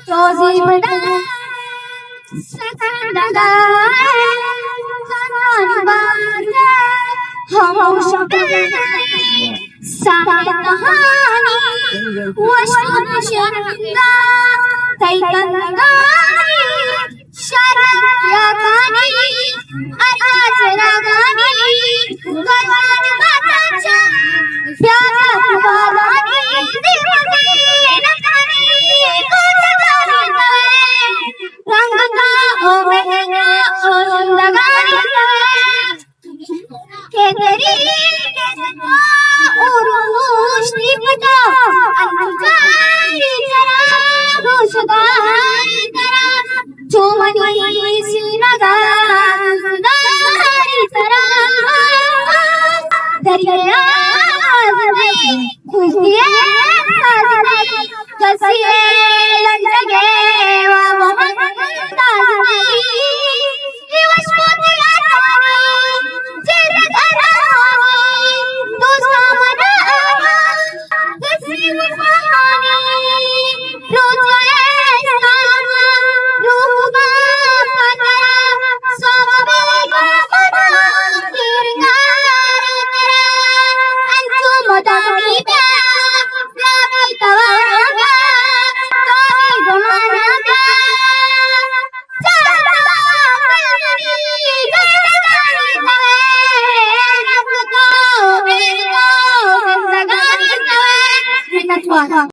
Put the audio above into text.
रोजी बड़ा सकंदगा हम सारे कहानी वशुन शरंगा तैतंगा शरया गानी अराज रागानी गजान गाताचा प्यार वागानी दिवगी नकानी रंगता ओ महंगा ओ जिंदगानी के तेरी उरुश निपटा अंजारी जरा गोशगारी तरा चोमनी सिनगा दारी तरा दरिया खुशियाँ कसिए लग गए